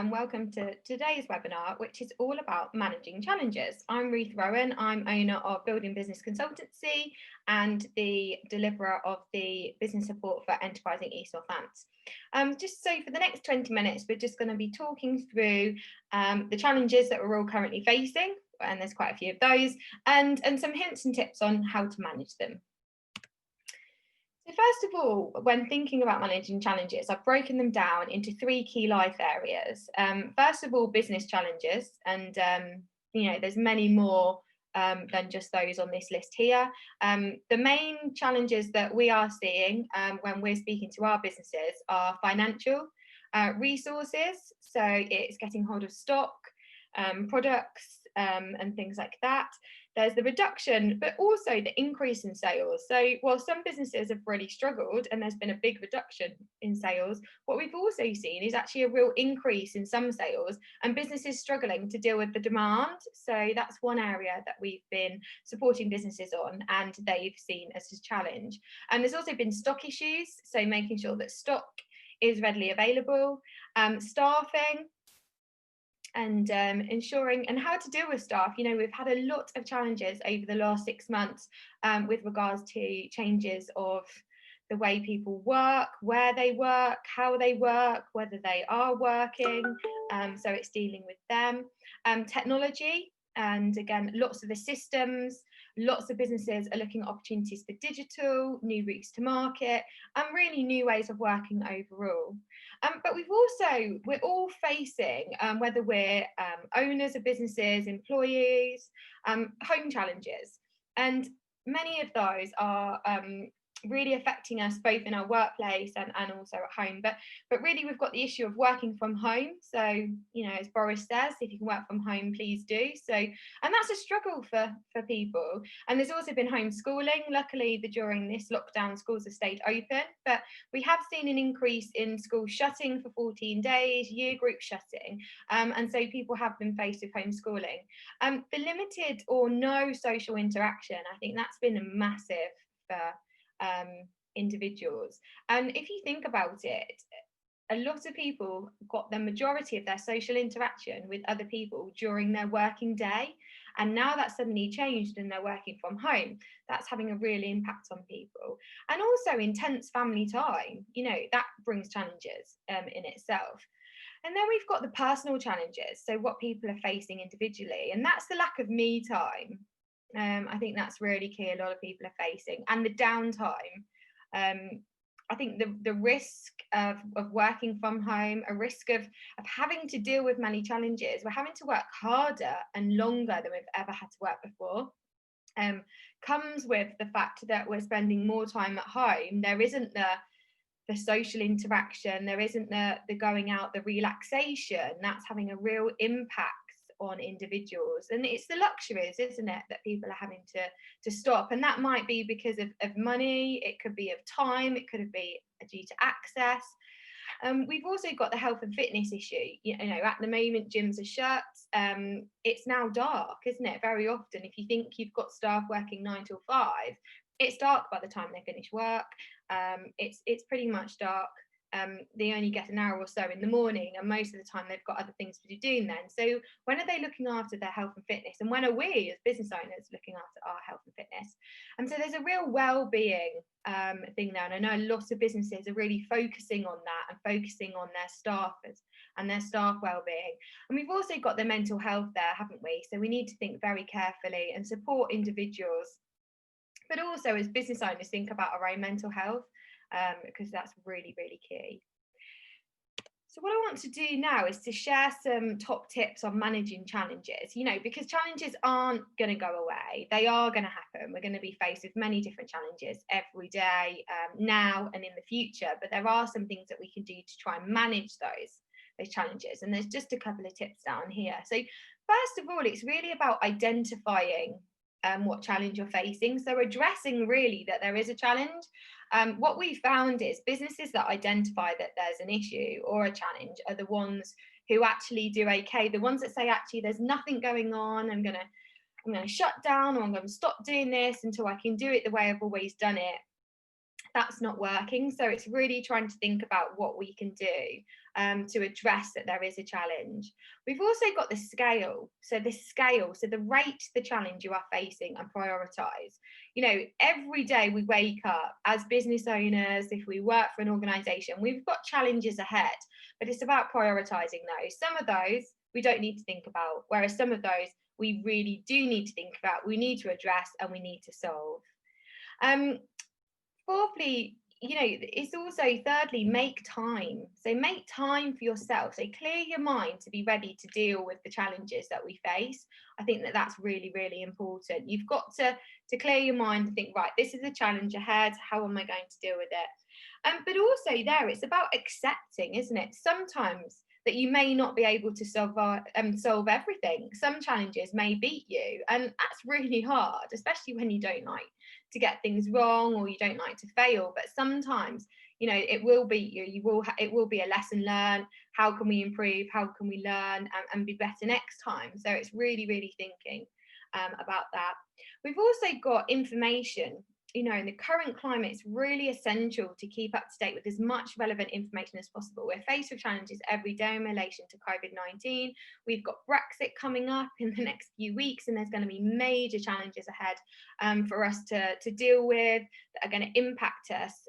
and welcome to today's webinar, which is all about managing challenges. I'm Ruth Roan. I'm owner of Building Business Consultancy and the deliverer of the business support for Enterprising East Northants. Just so for the next 20 minutes, we're just going to be talking through the challenges that we're all currently facing, and there's quite a few of those, and some hints and tips on how to manage them. So first of all, when thinking about managing challenges, I've broken them down into three key life areas. First of all, business challenges, and there's many more than just those on this list here. The main challenges that we are seeing when we're speaking to our businesses are financial, resources, so it's getting hold of stock, products, and things like that. There's the reduction, but also the increase in sales. So while some businesses have really struggled and there's been a big reduction in sales, what we've also seen is actually a real increase in some sales and businesses struggling to deal with the demand. So that's one area that we've been supporting businesses on and they've seen as a challenge. And there's also been stock issues, so making sure that stock is readily available, staffing, and ensuring and how to deal with staff. We've had a lot of challenges over the last 6 months with regards to changes of the way people work, where they work, how they work, whether they are working. So it's dealing with them. Technology, and again, lots of the systems, lots of businesses are looking at opportunities for digital, new routes to market, and really new ways of working overall. But we're all facing, whether we're owners of businesses, employees, home challenges. And many of those are really affecting us both in our workplace and also at home. But really we've got the issue of working from home. So, as Boris says, if you can work from home, please do. So, and that's a struggle for people. And there's also been homeschooling. Luckily, during this lockdown, schools have stayed open, but we have seen an increase in schools shutting for 14 days, year group shutting. And so people have been faced with homeschooling. The limited or no social interaction, I think that's been a massive for individuals. And if you think about it, a lot of people got the majority of their social interaction with other people during their working day, and now that's suddenly changed and they're working from home. That's having a real impact on people. And also intense family time, that brings challenges in itself. And then we've got the personal challenges, so what people are facing individually, and that's the lack of me time. I think that's really key, a lot of people are facing, and the downtime. I think the risk of working from home, a risk of having to deal with many challenges. We're having to work harder and longer than we've ever had to work before. Comes with the fact that we're spending more time at home. There isn't the social interaction, there isn't the going out, the relaxation. That's having a real impact on individuals, and it's the luxuries, isn't it, that people are having to stop. And that might be because of money, it could be of time, it could be due to access. We've also got the health and fitness issue. At the moment gyms are shut. It's now dark, isn't it? Very often, if you think you've got staff working 9 till 5, it's dark by the time they finish work. It's pretty much dark. They only get an hour or so in the morning, and most of the time they've got other things to be doing then. So when are they looking after their health and fitness, and when are we as business owners looking after our health and fitness? And so there's a real well-being thing there, and I know a lot of businesses are really focusing on that and focusing on their staff and their staff well-being. And we've also got the mental health there, haven't we? So we need to think very carefully and support individuals, but also as business owners think about our own mental health, because that's really, really key. So what I want to do now is to share some top tips on managing challenges, because challenges aren't going to go away. They are going to happen. We're going to be faced with many different challenges every day, now and in the future, but there are some things that we can do to try and manage those challenges. And there's just a couple of tips down here. So first of all, it's really about identifying what challenge you're facing. So addressing really that there is a challenge. What we found is businesses that identify that there's an issue or a challenge are the ones who actually do okay. The ones that say, actually, there's nothing going on. I'm going to shut down, or I'm going to stop doing this until I can do it the way I've always done it. That's not working. So it's really trying to think about what we can do to address that there is a challenge. We've also got the scale. So the rate the challenge you are facing and prioritise. Every day we wake up as business owners, if we work for an organisation, we've got challenges ahead, but it's about prioritising those. Some of those we don't need to think about, whereas some of those we really do need to think about, we need to address, and we need to solve. Fourthly, it's also thirdly, make time. So make time for yourself. So clear your mind to be ready to deal with the challenges that we face. I think that that's really, really important. You've got to clear your mind and think, right, this is a challenge ahead. How am I going to deal with it? But also it's about accepting, isn't it? Sometimes that you may not be able to solve everything. Some challenges may beat you, and that's really hard, especially when you don't like to get things wrong or you don't like to fail. But sometimes it will beat you. It will be a lesson learned. How can we improve? How can we learn and be better next time? So it's really, really thinking about that. We've also got information. In the current climate, it's really essential to keep up to date with as much relevant information as possible. We're faced with challenges every day in relation to COVID-19. We've got Brexit coming up in the next few weeks, and there's going to be major challenges ahead for us to deal with that are going to impact us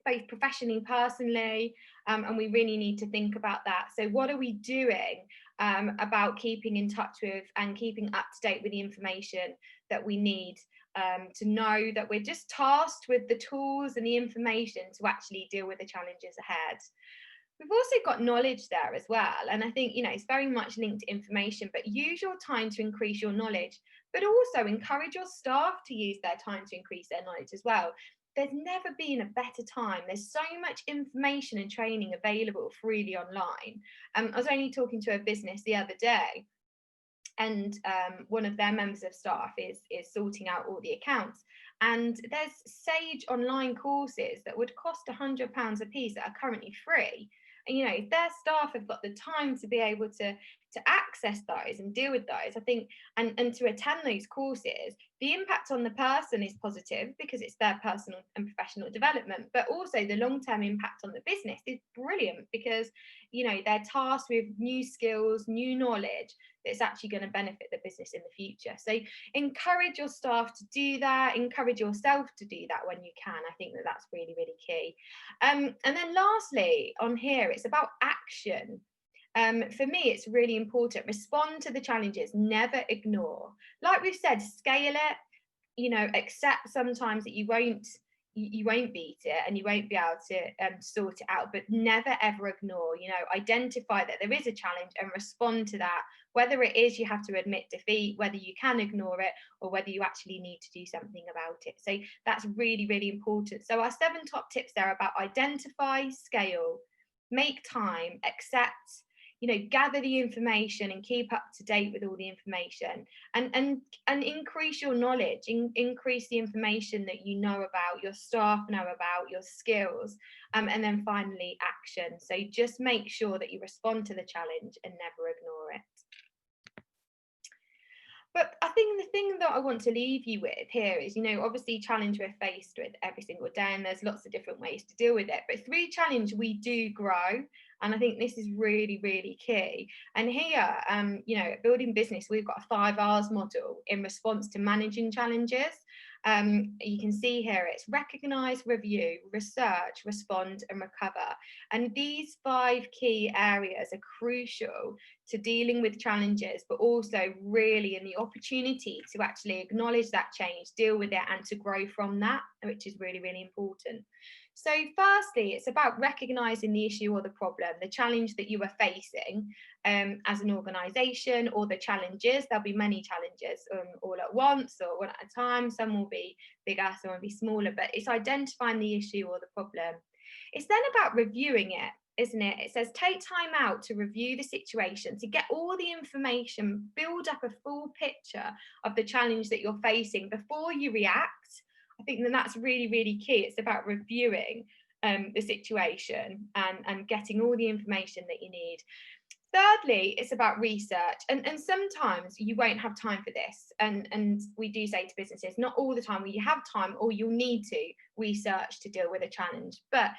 both professionally and personally, and we really need to think about that. So what are we doing about keeping in touch with and keeping up to date with the information that we need to know that we're just tasked with the tools and the information to actually deal with the challenges ahead? We've also got knowledge there as well. And I think, it's very much linked to information, but use your time to increase your knowledge, but also encourage your staff to use their time to increase their knowledge as well. There's never been a better time. There's so much information and training available freely online. I was only talking to a business the other day, and one of their members of staff is sorting out all the accounts, and there's Sage online courses that would cost £100 a piece that are currently free. And if their staff have got the time to be able to access those and deal with those, I think, and to attend those courses, the impact on the person is positive because it's their personal and professional development, but also the long-term impact on the business is brilliant because they're tasked with new skills, new knowledge that's actually going to benefit the business in the future. So encourage your staff to do that, encourage yourself to do that when you can. I think that that's really, really key. And then lastly on here, it's about action. For me, it's really important. Respond to the challenges, never ignore. Like we've said, scale it, accept sometimes that you won't beat it and you won't be able to sort it out, but never ever ignore. Identify that there is a challenge and respond to that, whether it is you have to admit defeat, whether you can ignore it, or whether you actually need to do something about it. So that's really, really important. So our 7 top tips there about identify, scale, make time, accept, gather the information and keep up to date with all the information, and increase your knowledge, increase the information that you know about, your staff know about, your skills, and then finally action. So just make sure that you respond to the challenge and never ignore it. But I think the thing that I want to leave you with here is, obviously challenge we're faced with every single day, and there's lots of different ways to deal with it. But through challenge, we do grow. And I think this is really, really key. And here, building business, we've got a 5 R's model in response to managing challenges. You can see here it's recognise, review, research, respond, and recover. And these 5 key areas are crucial to dealing with challenges, but also really in the opportunity to actually acknowledge that change, deal with it, and to grow from that, which is really, really important. So firstly, it's about recognising the issue or the problem, the challenge that you are facing as an organisation, or the challenges. There'll be many challenges all at once or one at a time. Some will be bigger, some will be smaller, but it's identifying the issue or the problem. It's then about reviewing it, isn't it? It says take time out to review the situation, to get all the information, build up a full picture of the challenge that you're facing before you react. I think that that's really, really key. It's about reviewing the situation and getting all the information that you need. Thirdly, it's about research. And sometimes you won't have time for this. And we do say to businesses, not all the time will you have time, or you'll need to research to deal with a challenge. But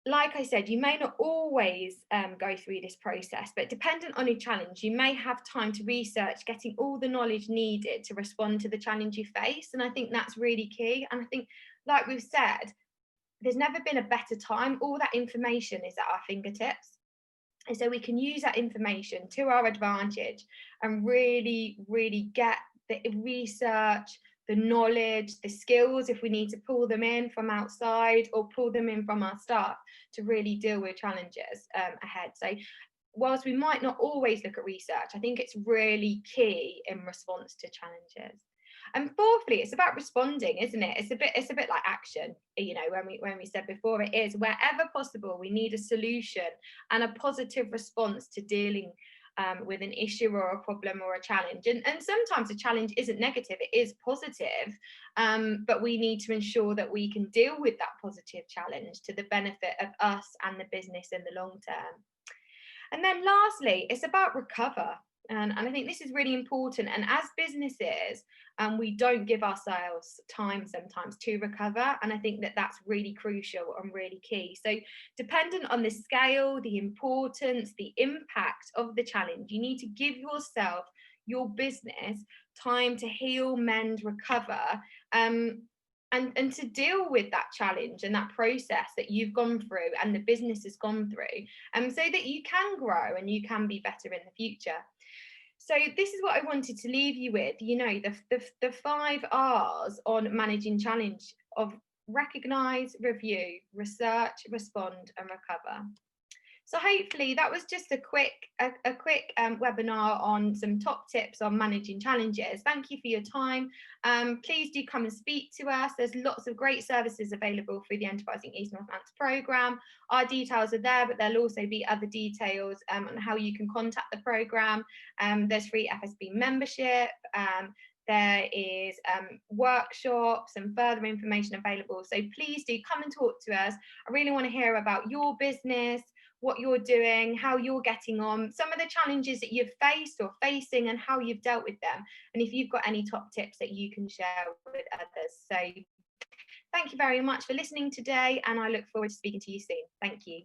like I said, you may not always go through this process, but dependent on your challenge, you may have time to research, getting all the knowledge needed to respond to the challenge you face. And I think that's really key. And I think, like we've said, there's never been a better time. All that information is at our fingertips. And so we can use that information to our advantage and really, really get the research, the knowledge, the skills, if we need to pull them in from outside or pull them in from our staff to really deal with challenges ahead. So whilst we might not always look at research, I think it's really key in response to challenges. And fourthly, it's about responding, isn't it? It's a bit like action. You know, when we said before, it is wherever possible, we need a solution and a positive response to dealing with an issue or a problem or a challenge. And sometimes a challenge isn't negative, it is positive, but we need to ensure that we can deal with that positive challenge to the benefit of us and the business in the long term. And then lastly, it's about recover. And I think this is really important. And as businesses, we don't give ourselves time sometimes to recover. And I think that that's really crucial and really key. So dependent on the scale, the importance, the impact of the challenge, you need to give yourself, your business, time to heal, mend, recover, and to deal with that challenge and that process that you've gone through and the business has gone through, so that you can grow and you can be better in the future. So this is what I wanted to leave you with, you know, the 5 R's on managing challenge of recognize, review, research, respond, and recover. So hopefully that was just a quick webinar on some top tips on managing challenges. Thank you for your time. Please do come and speak to us. There's lots of great services available through the Enterprising East Northants programme. Our details are there, but there'll also be other details on how you can contact the programme. There's free FSB membership. There is workshops and further information available. So please do come and talk to us. I really want to hear about your business, what you're doing, how you're getting on, some of the challenges that you've faced or facing and how you've dealt with them. And if you've got any top tips that you can share with others. So thank you very much for listening today, and I look forward to speaking to you soon. Thank you.